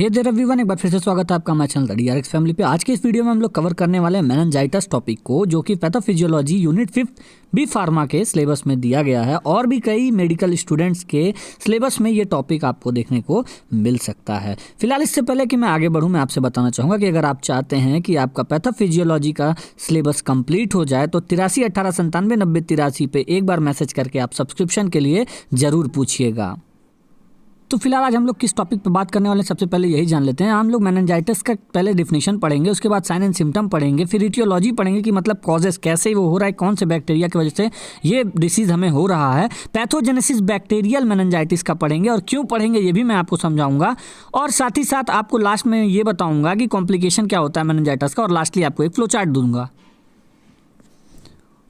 Hey there everyone, एक बार फिर से स्वागत है आपका हमारे चैनल DRX फैमिली पे। आज के इस वीडियो में हम लोग कवर करने वाले हैं मेनिंजाइटिस टॉपिक को, जो कि पैथोफिजियोलॉजी यूनिट 5 बी फार्मा के सिलेबस में दिया गया है और भी कई मेडिकल स्टूडेंट्स के सिलेबस में ये टॉपिक आपको देखने को मिल सकता है। फिलहाल इससे पहले कि मैं आगे बढ़ूँ, मैं आपसे बताना चाहूँगा कि अगर आप चाहते हैं कि आपका पैथोफिजियोलॉजी का सिलेबस कंप्लीट हो जाए तो 83 18 97 90 83 पे एक बार मैसेज करके आप सब्सक्रिप्शन के लिए ज़रूर पूछिएगा। तो फिलहाल आज हम लोग किस टॉपिक पे बात करने वाले हैं, सबसे पहले यही जान लेते हैं। हम लोग मेनिंजाइटिस का पहले डिफिनेशन पढ़ेंगे, उसके बाद साइन एंड सिम्टम पढ़ेंगे, फिर इटियोलॉजी पढ़ेंगे कि मतलब कॉजेस कैसे वो हो रहा है, कौन से बैक्टीरिया की वजह से ये डिसीज हमें हो रहा है। पैथोजेनेसिस बैक्टीरियल मेनिंजाइटिस का पढ़ेंगे और क्यों पढ़ेंगे ये भी मैं आपको समझाऊंगा, और साथ ही साथ आपको लास्ट में ये बताऊंगा कि कॉम्प्लिकेशन क्या होता है मेनिंजाइटिस का, और लास्टली आपको एक फ्लो चार्ट दूंगा।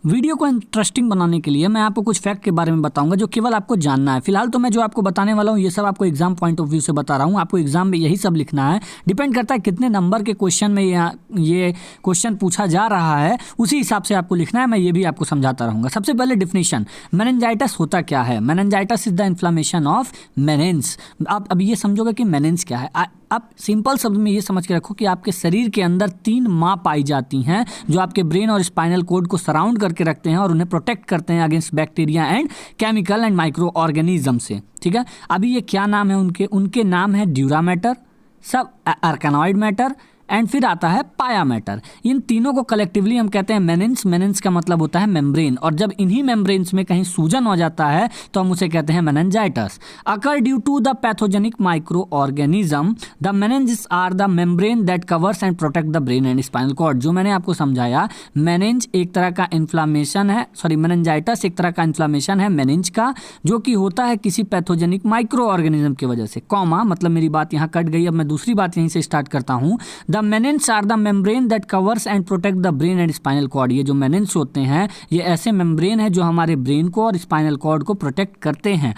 वीडियो को इंटरेस्टिंग बनाने के लिए मैं आपको कुछ फैक्ट के बारे में बताऊंगा जो केवल आपको जानना है। फिलहाल तो मैं जो आपको बताने वाला हूं ये सब आपको एग्जाम पॉइंट ऑफ व्यू से बता रहा हूं, आपको एग्जाम में यही सब लिखना है। डिपेंड करता है कितने नंबर के क्वेश्चन में ये क्वेश्चन पूछा जा रहा है, उसी हिसाब से आपको लिखना है। मैं ये भी आपको समझाता रहूँगा। सबसे पहले डिफिनेशन, मेनिंजाइटिस होता क्या है। Meningitis is the inflammation of meninges. आप अब ये समझोगे कि मेनिन्स क्या है। अब सिंपल शब्द में ये समझ के रखो कि आपके शरीर के अंदर 3 माँ पाई जाती हैं जो आपके ब्रेन और स्पाइनल कोड को सराउंड करके रखते हैं और उन्हें प्रोटेक्ट करते हैं against bacteria and chemical and micro organism से। ठीक है, अभी ये क्या नाम है उनके नाम है ड्यूरा मैटर, सब आर्कैनॉइड मैटर एंड फिर आता है पाया मैटर। इन तीनों को कलेक्टिवली हम कहते हैं मेनिन्स। मेनिन्स का मतलब होता है मेम्ब्रेन, और जब इन्हीं मेम्ब्रेन्स में कहीं सूजन हो जाता है तो हम उसे कहते हैं meningitis. Occur due to the pathogenic microorganism, the meninges are the membrane that covers and protect the brain and spinal cord. जो मैंने आपको समझाया, मेनिन्ज एक तरह का इन्फ्लामेशन है, मेनिंजाइटिस एक तरह का इन्फ्लामेशन है मेनिन्ज का, जो कि होता है किसी पैथोजेनिक माइक्रो ऑर्गेनिज्म की वजह से। कॉमा मतलब मेरी बात यहाँ कट गई, अब मैं दूसरी बात यहीं से स्टार्ट करता हूँ। The meninges are the membrane that covers and protect the brain and spinal cord। ये जो meninges होते हैं ये ऐसे मेम्ब्रेन है जो हमारे ब्रेन को और स्पाइनल कॉर्ड को प्रोटेक्ट करते हैं।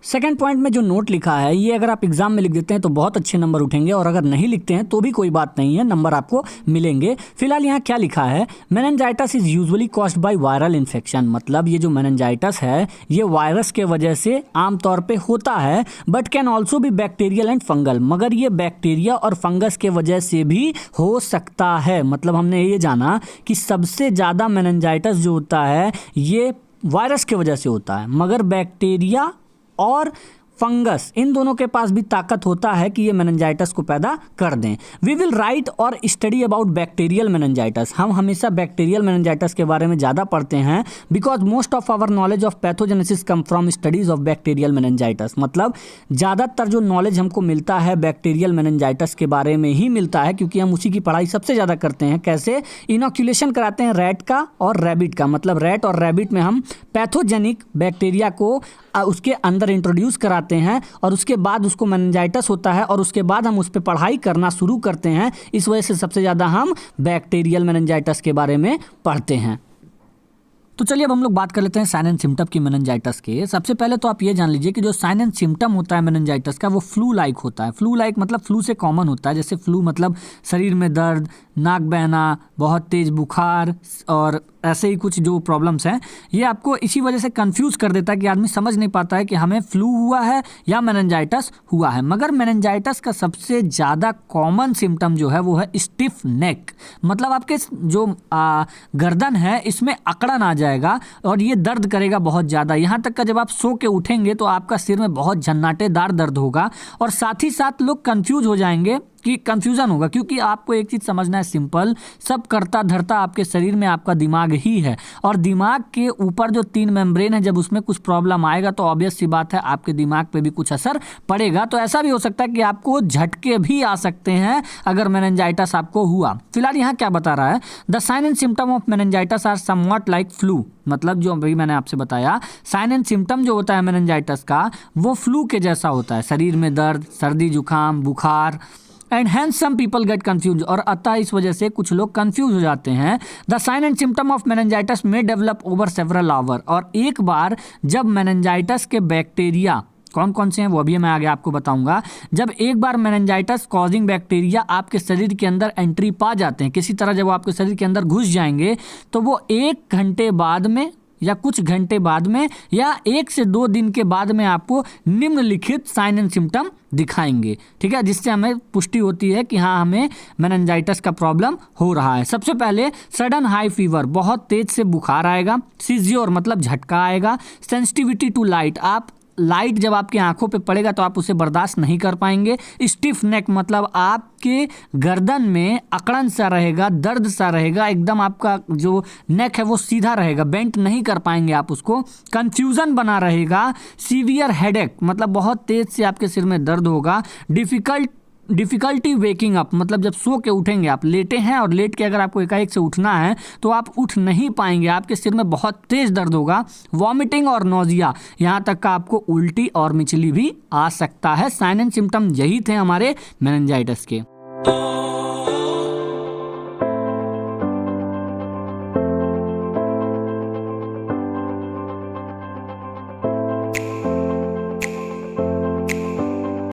सेकेंड पॉइंट में जो नोट लिखा है ये अगर आप एग्जाम में लिख देते हैं तो बहुत अच्छे नंबर उठेंगे, और अगर नहीं लिखते हैं तो भी कोई बात नहीं है, नंबर आपको मिलेंगे। फिलहाल यहाँ क्या लिखा है, meningitis is usually caused by viral infection. मतलब ये जो मेनिंजाइटिस है ये वायरस के वजह से आमतौर पे होता है, but can also be bacterial and fungal. मगर ये बैक्टीरिया और फंगस के वजह से भी हो सकता है। मतलब हमने ये जाना कि सबसे ज़्यादा मेनिंजाइटिस जो होता है ये वायरस के वजह से होता है, मगर बैक्टीरिया और फंगस इन दोनों के पास भी ताकत होता है कि ये मेनिंजाइटिस को पैदा कर दें। वी विल राइट और स्टडी अबाउट बैक्टीरियल मेनिंजाइटिस। हम हमेशा बैक्टीरियल मेनिंजाइटिस के बारे में ज़्यादा पढ़ते हैं, because most of our knowledge of pathogenesis come from studies of bacterial meningitis. मतलब ज़्यादातर जो नॉलेज हमको मिलता है बैक्टीरियल मेनिंजाइटिस के बारे में ही मिलता है, क्योंकि हम उसी की पढ़ाई सबसे ज़्यादा करते हैं। कैसे? इनोक्यूलेशन कराते हैं रैट का और रैबिट का। मतलब रैट और रैबिट में हम पैथोजेनिक बैक्टीरिया को उसके अंदर इंट्रोड्यूस कराते हैं और उसके बाद उसको मेनिंजाइटिस होता है और उसके बाद हम उस पर पढ़ाई करना शुरू करते हैं। इस वजह से सबसे ज़्यादा हम बैक्टीरियल मेनिंजाइटिस के बारे में पढ़ते हैं। तो चलिए अब हम लोग बात कर लेते हैं साइन एंड सिम्टम की मेनिंजाइटिस के। सबसे पहले तो आप ये जान लीजिए कि जो साइन एंड सिम्टम होता है मेनिंजाइटिस का वो फ्लू लाइक होता है। फ्लू लाइक मतलब फ्लू से कॉमन होता है। जैसे फ्लू मतलब शरीर में दर्द, नाक बहना, बहुत तेज़ बुखार और ऐसे ही कुछ जो प्रॉब्लम्स हैं, ये आपको इसी वजह से कंफ्यूज कर देता है कि आदमी समझ नहीं पाता है कि हमें फ्लू हुआ है या मेनिंजाइटिस हुआ है। मगर मेनिंजाइटिस का सबसे ज़्यादा कॉमन सिम्टम जो है वो है स्टिफ नेक। मतलब आपके जो गर्दन है इसमें अकड़न आ जाएगा और ये दर्द करेगा बहुत ज़्यादा। यहाँ तक का जब आप सो के उठेंगे तो आपका सिर में बहुत झन्नाटेदार दर्द होगा, और साथ ही साथ लोग कंफ्यूज हो जाएंगे कि कंफ्यूजन होगा, क्योंकि आपको एक चीज़ समझना है सिंपल, सब करता धरता आपके शरीर में आपका दिमाग ही है, और दिमाग के ऊपर जो 3 मेम्ब्रेन है जब उसमें कुछ प्रॉब्लम आएगा तो ऑब्वियस सी बात है आपके दिमाग पे भी कुछ असर पड़ेगा। तो ऐसा भी हो सकता है कि आपको झटके भी आ सकते हैं अगर मेनिंजाइटिस आपको हुआ। फिलहाल यहाँ क्या बता रहा है, the sign and symptom of meningitis are somewhat like flu. मतलब जो अभी मैंने आपसे बताया साइन एंड सिम्टम जो होता है मेनिंजाइटिस का वो फ्लू के जैसा होता है। शरीर में दर्द, सर्दी जुकाम, बुखार, and hence some people get confuse. और अतः इस वजह से कुछ लोग कन्फ्यूज हो जाते हैं। The sign and symptom of meningitis may develop over several hour. और एक बार जब मेनिंजाइटिस के बैक्टीरिया कौन कौन से हैं वो अभी मैं आगे आपको बताऊंगा, जब एक बार मेनिंजाइटिस कॉजिंग बैक्टीरिया आपके शरीर के अंदर एंट्री पा जाते हैं किसी तरह, जब वो आपके शरीर के अंदर घुस जाएंगे तो वो 1 घंटे बाद में या कुछ घंटे बाद में या 1 से 2 दिन के बाद में आपको निम्नलिखित साइन एंड सिम्टम दिखाएंगे, ठीक है, जिससे हमें पुष्टि होती है कि हाँ हमें मेनिंजाइटिस का प्रॉब्लम हो रहा है। सबसे पहले सडन हाई फीवर, बहुत तेज से बुखार आएगा। सीज़ियोर मतलब झटका आएगा। सेंसिटिविटी टू लाइट, आप लाइट जब आपकी आंखों पे पड़ेगा तो आप उसे बर्दाश्त नहीं कर पाएंगे। स्टिफ नेक मतलब आपके गर्दन में अकड़न सा रहेगा, दर्द सा रहेगा, एकदम आपका जो नेक है वो सीधा रहेगा, बेंट नहीं कर पाएंगे आप उसको। कंफ्यूजन बना रहेगा। सीवियर हेडेक मतलब बहुत तेज से आपके सिर में दर्द होगा। डिफ़िकल्टी वेकिंग अप मतलब जब सो के उठेंगे, आप लेटे हैं और लेट के अगर आपको एकाएक से उठना है तो आप उठ नहीं पाएंगे, आपके सिर में बहुत तेज दर्द होगा। वॉमिटिंग और नोजिया, यहाँ तक का आपको उल्टी और मिचली भी आ सकता है। साइन एंड सिम्टम यही थे हमारे मेनिंजाइटिस के।